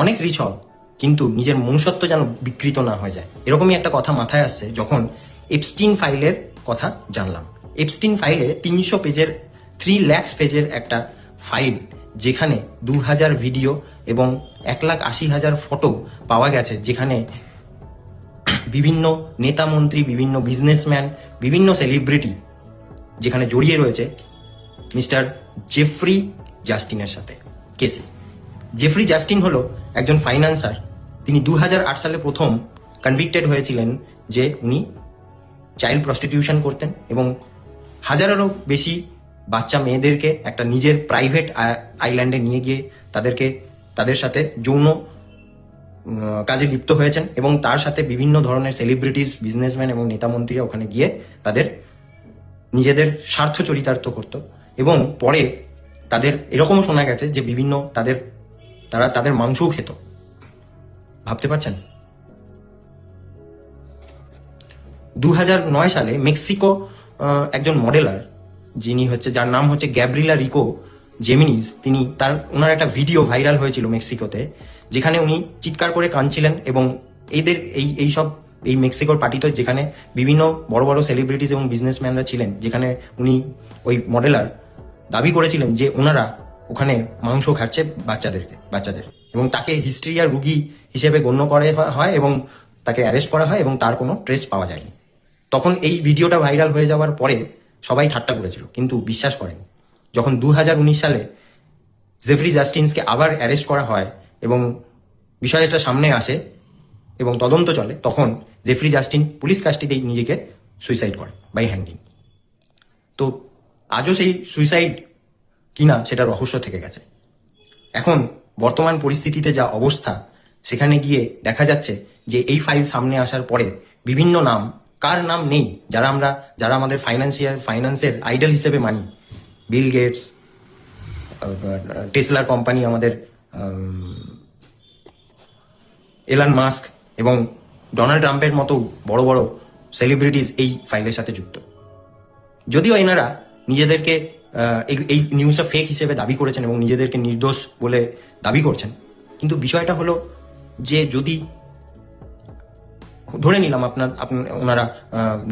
অনেক রিচ হও, কিন্তু নিজের মনুষ্যত্ব যেন বিকৃত না হয়ে যায়। এরকমই একটা কথা মাথায় আসছে যখন এপস্টিন ফাইলের কথা জানলাম। এপস্টিন ফাইলে 300 পেজের 3 লাখ পেজের একটা ফাইল, যেখানে 2000 ভিডিও এবং 1,80,000 ফটো পাওয়া গেছে, যেখানে বিভিন্ন নেতা মন্ত্রী, বিভিন্ন বিজনেসম্যান, বিভিন্ন সেলিব্রিটি যেখানে জড়িয়ে রয়েছে মিস্টার জেফ্রি জাস্টিনের সাথে কেসে। জেফ্রি জাস্টিন হলো একজন ফাইন্যান্সার। তিনি 2008 সালে প্রথম কনভিক্টেড হয়েছিলেন যে উনি চাইল্ড প্রস্টিটিউশন করতেন এবং হাজারেরও বেশি বাচ্চা মেয়েদেরকে একটা নিজের প্রাইভেট আইল্যান্ডে নিয়ে গিয়ে তাদের সাথে যৌন কাজে লিপ্ত হয়েছেন এবং তার সাথে বিভিন্ন ধরনের সেলিব্রিটিস, বিজনেসম্যান এবং নেতামন্ত্রীরা ওখানে গিয়ে তাদের নিজেদের স্বার্থ চরিতার্থ করত এবং পরে তাদের এরকমও শোনা গেছে যে তারা তাদের মাংসও খেত। ভাবতে পারছেন? 2009 সালে মেক্সিকো একজন মডেলার, যার নাম হচ্ছে গ্যাব্রিলা রিকো জেমিনিস, ওনার একটা ভিডিও ভাইরাল হয়েছিল মেক্সিকোতে, যেখানে উনি চিৎকার করে কাঁদছিলেন এবং এই মেক্সিকোর পার্টিতে যেখানে বিভিন্ন বড় বড় সেলিব্রিটিস এবং বিজনেসম্যানরা ছিলেন, যেখানে উনি ওই মডেলার দাবি করেছিলেন যে ওনারা ওখানে মাংস খাচ্ছে বাচ্চাদের এবং তাকে হিস্ট্রিয়ার রুগী হিসেবে গণ্য করা হয় এবং তাকে অ্যারেস্ট করা হয় এবং তার কোনো ট্রেস পাওয়া যায়নি। তখন এই ভিডিওটা ভাইরাল হয়ে যাওয়ার পরে সবাই ঠাট্টা করেছিল, কিন্তু বিশ্বাস করেনি। যখন 2019 সালে জেফ্রি জাস্টিনসকে আবার অ্যারেস্ট করা হয় এবং বিষয়টা সামনে আসে এবং তদন্ত চলে, তখন জেফ্রি জাস্টিন পুলিশ কাস্টডিতে নিজেকে সুইসাইড করে বাই হ্যাঙ্গিং। তো আজও সেই সুইসাইড কিনা সেটা রহস্য থেকে গেছে। এখন বর্তমান পরিস্থিতিতে যা অবস্থা, সেখানে গিয়ে দেখা যাচ্ছে যে এই ফাইল সামনে আসার পরে বিভিন্ন নাম, কার নাম নেই, যারা আমাদের ফাইন্যান্সের আইডল হিসেবে মানি, বিল গেটস, টেসলার কোম্পানি, আমাদের এলন মাস্ক এবং ডোনাল্ড ট্রাম্পের মতো বড় বড় সেলিব্রিটিস এই ফাইলের সাথে যুক্ত। যদিও এনারা নিজেদেরকে এই নিউজটা ফেক হিসেবে দাবি করেছেন এবং নিজেদেরকে নির্দোষ বলে দাবি করছেন, কিন্তু বিষয়টা হলো যে যদি ধরে নিলাম ওনারা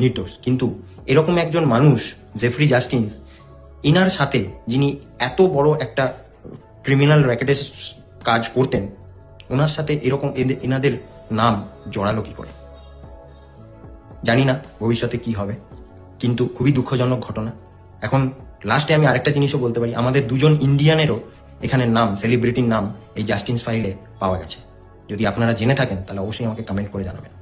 নির্দোষ, কিন্তু এরকম একজন মানুষ জেফ্রি জাস্টিনস, ইনার সাথে যিনি এত বড় একটা ক্রিমিনাল র্যাকেটের কাজ করতেন, ওনার সাথে এরকম এনাদের নাম জড়ালো কি করে জানি না ভবিষ্যতে কি হবে, কিন্তু খুবই দুঃখজনক ঘটনা। এখন লাস্টে আমি আরেকটা জিনিসও বলতে পারি, আমাদের 2জন ইন্ডিয়ানেরও এখানে নাম, সেলিব্রিটির নাম এই জাস্টিনস ফাইলে পাওয়া গেছে। যদি আপনারা জেনে থাকেন তাহলে অবশ্যই আমাকে কমেন্ট করে জানাবেন।